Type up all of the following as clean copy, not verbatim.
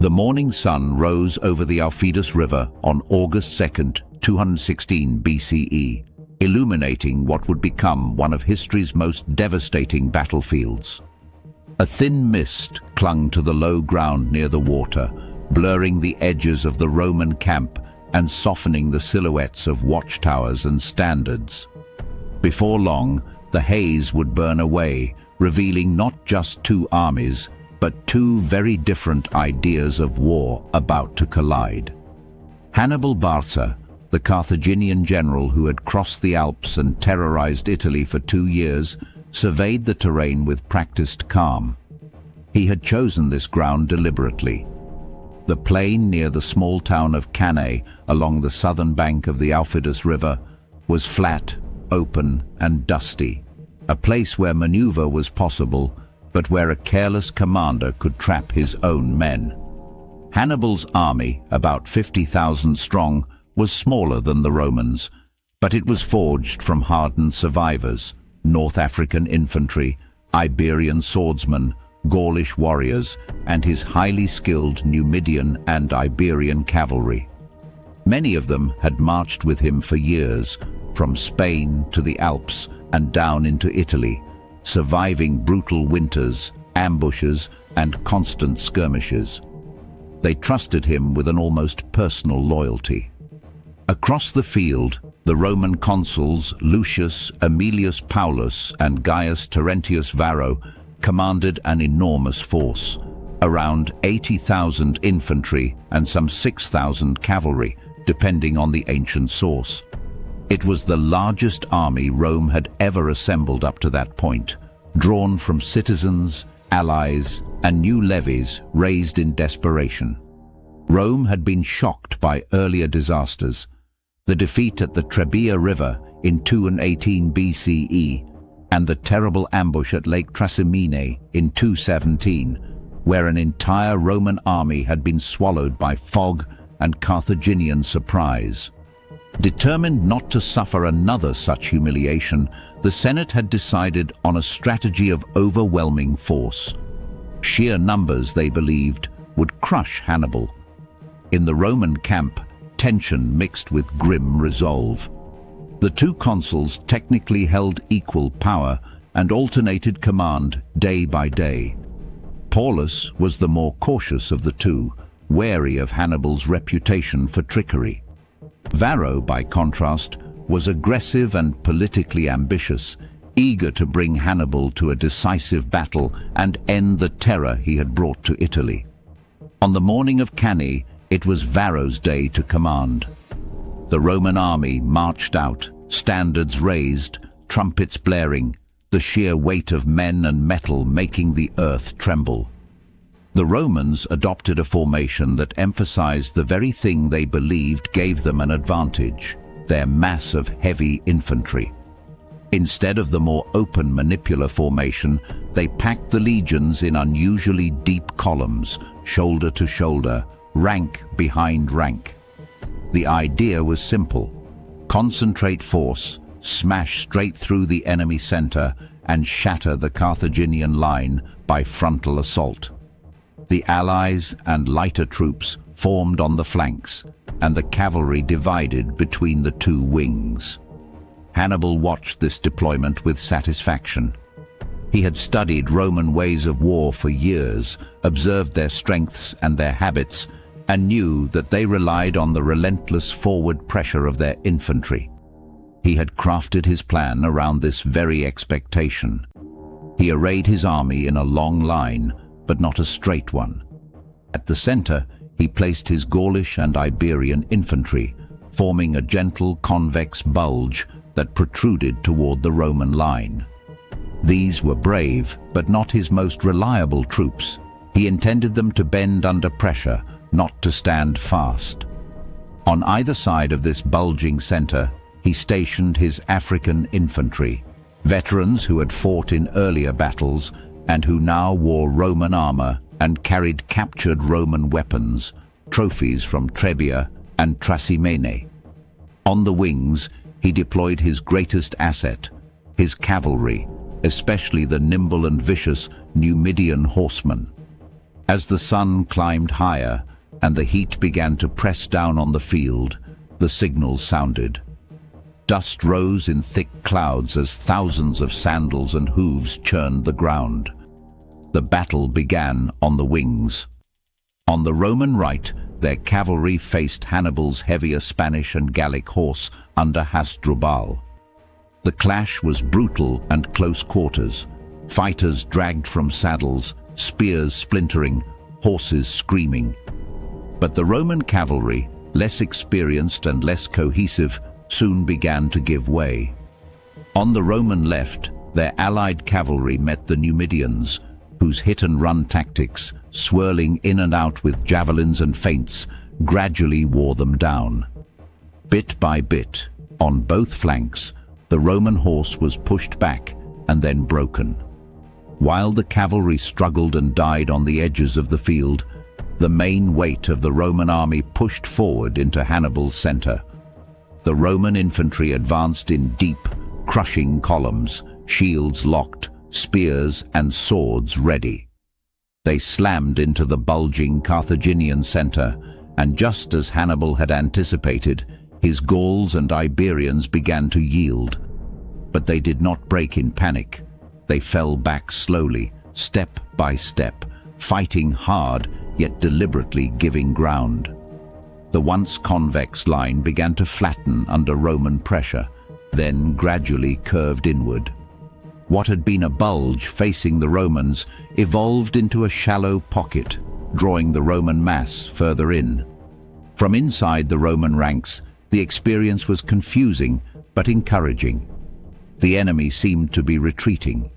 The morning sun rose over the Aufidus River on August 2nd, 216 BCE, illuminating what would become one of history's most devastating battlefields. A thin mist clung to the low ground near the water, blurring the edges of the Roman camp and softening the silhouettes of watchtowers and standards. Before long, the haze would burn away, revealing not just two armies, but two very different ideas of war about to collide. Hannibal Barca, the Carthaginian general who had crossed the Alps and terrorized Italy for 2 years, surveyed the terrain with practiced calm. He had chosen this ground deliberately. The plain near the small town of Cannae, along the southern bank of the Aufidus River, was flat, open, and dusty, a place where maneuver was possible, but where a careless commander could trap his own men. Hannibal's army, about 50,000 strong, was smaller than the Romans, but it was forged from hardened survivors, North African infantry, Iberian swordsmen, Gaulish warriors, and his highly skilled Numidian and Iberian cavalry. Many of them had marched with him for years, from Spain to the Alps and down into Italy, surviving brutal winters, ambushes, and constant skirmishes. They trusted him with an almost personal loyalty. Across the field, the Roman consuls Lucius Aemilius Paulus and Gaius Terentius Varro commanded an enormous force, around 80,000 infantry and some 6,000 cavalry, depending on the ancient source. It was the largest army Rome had ever assembled up to that point, drawn from citizens, allies, and new levies raised in desperation. Rome had been shocked by earlier disasters: the defeat at the Trebia River in 218 BCE and the terrible ambush at Lake Trasimene in 217, where an entire Roman army had been swallowed by fog and Carthaginian surprise. Determined not to suffer another such humiliation, the Senate had decided on a strategy of overwhelming force. Sheer numbers, they believed, would crush Hannibal. In the Roman camp, tension mixed with grim resolve. The two consuls technically held equal power and alternated command day by day. Paulus was the more cautious of the two, wary of Hannibal's reputation for trickery. Varro, by contrast, was aggressive and politically ambitious, eager to bring Hannibal to a decisive battle and end the terror he had brought to Italy. On the morning of Cannae, it was Varro's day to command. The Roman army marched out, standards raised, trumpets blaring, the sheer weight of men and metal making the earth tremble. The Romans adopted a formation that emphasized the very thing they believed gave them an advantage: their mass of heavy infantry. Instead of the more open manipular formation, they packed the legions in unusually deep columns, shoulder to shoulder, rank behind rank. The idea was simple: concentrate force, smash straight through the enemy center, and shatter the Carthaginian line by frontal assault. The allies and lighter troops formed on the flanks, and the cavalry divided between the two wings. Hannibal watched this deployment with satisfaction. He had studied Roman ways of war for years, observed their strengths and their habits, and knew that they relied on the relentless forward pressure of their infantry. He had crafted his plan around this very expectation. He arrayed his army in a long line, but not a straight one. At the center, he placed his Gaulish and Iberian infantry, forming a gentle convex bulge that protruded toward the Roman line. These were brave, but not his most reliable troops. He intended them to bend under pressure, not to stand fast. On either side of this bulging center, he stationed his African infantry, veterans who had fought in earlier battles and who now wore Roman armor and carried captured Roman weapons, trophies from Trebia and Trasimene. On the wings, he deployed his greatest asset, his cavalry, especially the nimble and vicious Numidian horsemen. As the sun climbed higher and the heat began to press down on the field, the signals sounded. Dust rose in thick clouds as thousands of sandals and hooves churned the ground. The battle began on the wings. On the Roman right, their cavalry faced Hannibal's heavier Spanish and Gallic horse under Hasdrubal. The clash was brutal and close quarters. Fighters dragged from saddles, spears splintering, horses screaming. But the Roman cavalry, less experienced and less cohesive, soon began to give way. On the Roman left, their allied cavalry met the Numidians, whose hit-and-run tactics, swirling in and out with javelins and feints, gradually wore them down. Bit by bit, on both flanks, the Roman horse was pushed back and then broken. While the cavalry struggled and died on the edges of the field, the main weight of the Roman army pushed forward into Hannibal's center. The Roman infantry advanced in deep, crushing columns, shields locked, spears and swords ready. They slammed into the bulging Carthaginian center, and just as Hannibal had anticipated, his Gauls and Iberians began to yield. But they did not break in panic. They fell back slowly, step by step, fighting hard, yet deliberately giving ground. The once convex line began to flatten under Roman pressure, then gradually curved inward. What had been a bulge facing the Romans evolved into a shallow pocket, drawing the Roman mass further in. From inside the Roman ranks, the experience was confusing but encouraging. The enemy seemed to be retreating.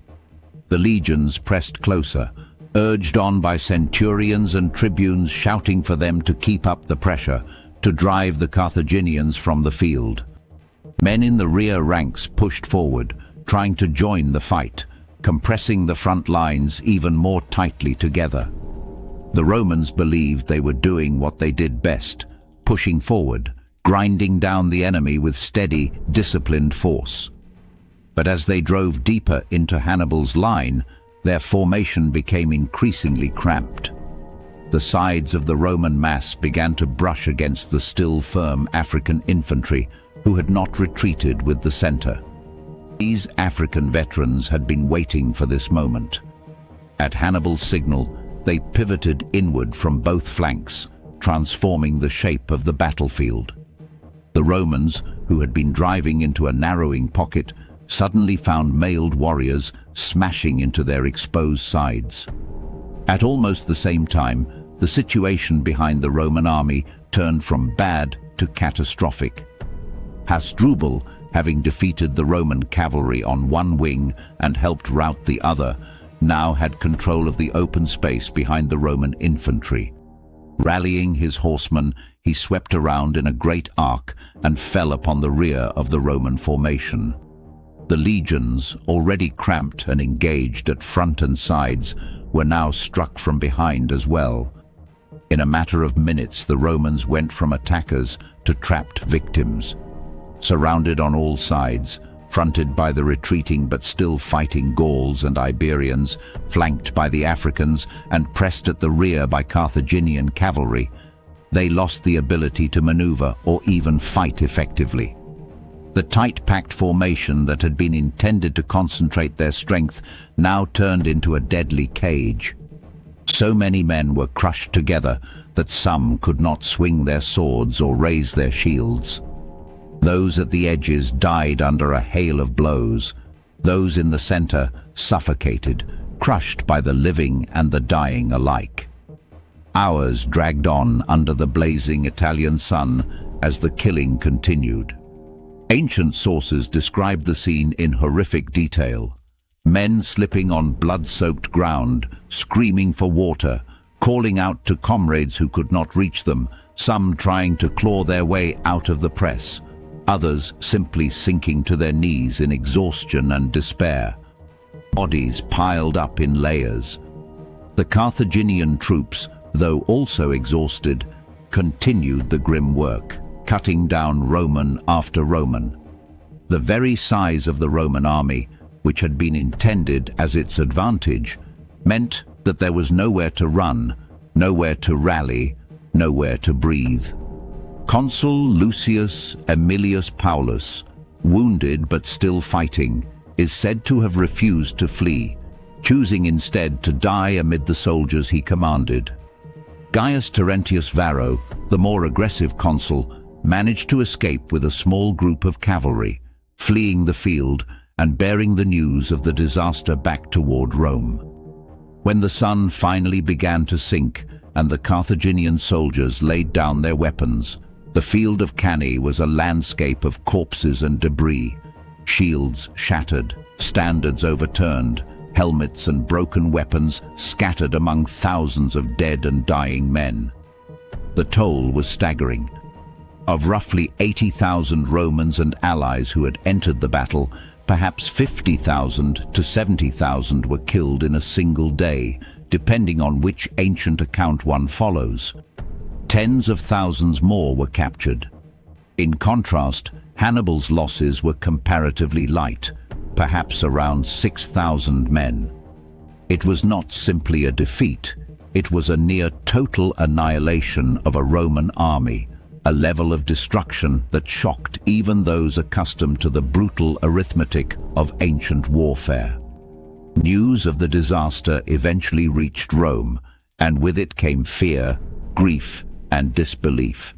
The legions pressed closer, urged on by centurions and tribunes shouting for them to keep up the pressure, to drive the Carthaginians from the field. Men in the rear ranks pushed forward, trying to join the fight, compressing the front lines even more tightly together. The Romans believed they were doing what they did best, pushing forward, grinding down the enemy with steady, disciplined force. But as they drove deeper into Hannibal's line, their formation became increasingly cramped. The sides of the Roman mass began to brush against the still firm African infantry, who had not retreated with the center. These African veterans had been waiting for this moment. At Hannibal's signal, they pivoted inward from both flanks, transforming the shape of the battlefield. The Romans, who had been driving into a narrowing pocket, suddenly found mailed warriors smashing into their exposed sides. At almost the same time, the situation behind the Roman army turned from bad to catastrophic. Hasdrubal, having defeated the Roman cavalry on one wing and helped rout the other, now had control of the open space behind the Roman infantry. Rallying his horsemen, he swept around in a great arc and fell upon the rear of the Roman formation. The legions, already cramped and engaged at front and sides, were now struck from behind as well. In a matter of minutes, the Romans went from attackers to trapped victims. Surrounded on all sides, fronted by the retreating but still fighting Gauls and Iberians, flanked by the Africans and pressed at the rear by Carthaginian cavalry, they lost the ability to maneuver or even fight effectively. The tight-packed formation that had been intended to concentrate their strength now turned into a deadly cage. So many men were crushed together that some could not swing their swords or raise their shields. Those at the edges died under a hail of blows. Those in the center suffocated, crushed by the living and the dying alike. Hours dragged on under the blazing Italian sun as the killing continued. Ancient sources describe the scene in horrific detail. Men slipping on blood-soaked ground, screaming for water, calling out to comrades who could not reach them, some trying to claw their way out of the press, others simply sinking to their knees in exhaustion and despair. Bodies piled up in layers. The Carthaginian troops, though also exhausted, continued the grim work, cutting down Roman after Roman. The very size of the Roman army, which had been intended as its advantage, meant that there was nowhere to run Nowhere to rally, nowhere to breathe. Consul Lucius Aemilius Paulus, wounded but still fighting, is said to have refused to flee, choosing instead to die amid the soldiers he commanded. Gaius Terentius Varro, the more aggressive consul, managed to escape with a small group of cavalry, fleeing the field and bearing the news of the disaster back toward Rome. When the sun finally began to sink and the Carthaginian soldiers laid down their weapons, the field of Cannae was a landscape of corpses and debris, shields shattered, standards overturned, helmets and broken weapons scattered among thousands of dead and dying men. The toll was staggering. Of roughly 80,000 Romans and allies who had entered the battle, perhaps 50,000 to 70,000 were killed in a single day, depending on which ancient account one follows. Tens of thousands more were captured. In contrast, Hannibal's losses were comparatively light, perhaps around 6,000 men. It was not simply a defeat, it was a near-total annihilation of a Roman army, a level of destruction that shocked even those accustomed to the brutal arithmetic of ancient warfare. News of the disaster eventually reached Rome, and with it came fear, grief, and disbelief.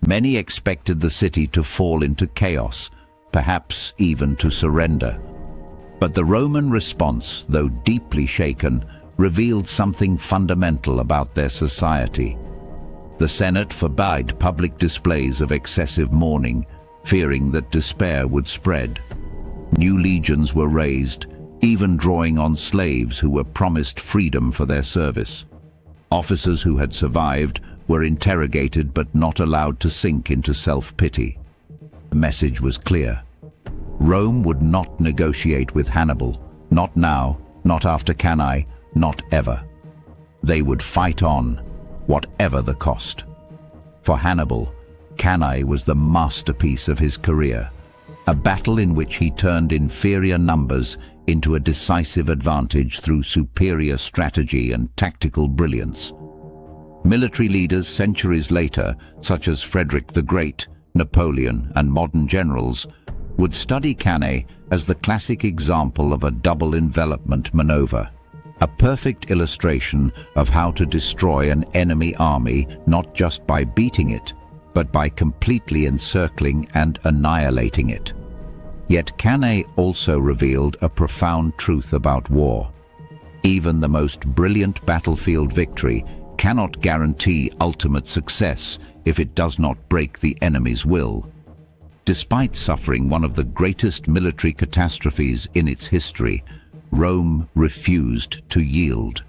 Many expected the city to fall into chaos, perhaps even to surrender. But the Roman response, though deeply shaken, revealed something fundamental about their society. The Senate forbade public displays of excessive mourning, fearing that despair would spread. New legions were raised, even drawing on slaves who were promised freedom for their service. Officers who had survived were interrogated but not allowed to sink into self-pity. The message was clear. Rome would not negotiate with Hannibal, not now, not after Cannae, not ever. They would fight on, whatever the cost. For Hannibal, Cannae was the masterpiece of his career, a battle in which he turned inferior numbers into a decisive advantage through superior strategy and tactical brilliance. Military leaders centuries later, such as Frederick the Great, Napoleon, and modern generals, would study Cannae as the classic example of a double envelopment maneuver, a perfect illustration of how to destroy an enemy army not just by beating it, but by completely encircling and annihilating it. Yet Cannae also revealed a profound truth about war. Even the most brilliant battlefield victory cannot guarantee ultimate success if it does not break the enemy's will. Despite suffering one of the greatest military catastrophes in its history, Rome refused to yield.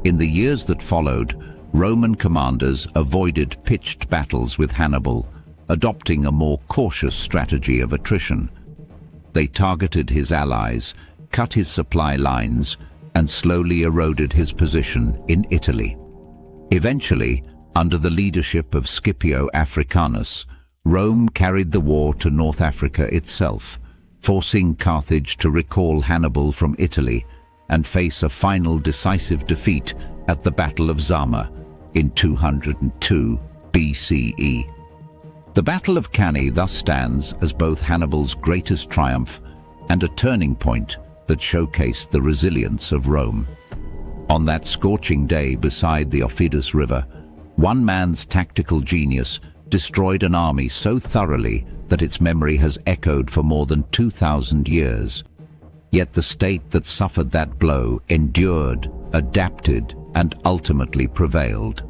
In the years that followed, Roman commanders avoided pitched battles with Hannibal, adopting a more cautious strategy of attrition. They targeted his allies, cut his supply lines, and slowly eroded his position in Italy. Eventually, under the leadership of Scipio Africanus, Rome carried the war to North Africa itself, forcing Carthage to recall Hannibal from Italy and face a final decisive defeat at the Battle of Zama in 202 BCE. The Battle of Cannae thus stands as both Hannibal's greatest triumph and a turning point that showcased the resilience of Rome. On that scorching day beside the Aufidus River, one man's tactical genius destroyed an army so thoroughly that its memory has echoed for more than 2,000 years. Yet the state that suffered that blow endured, adapted, and ultimately prevailed.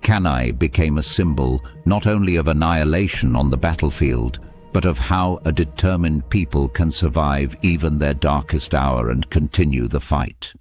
Cannae became a symbol not only of annihilation on the battlefield, but of how a determined people can survive even their darkest hour and continue the fight.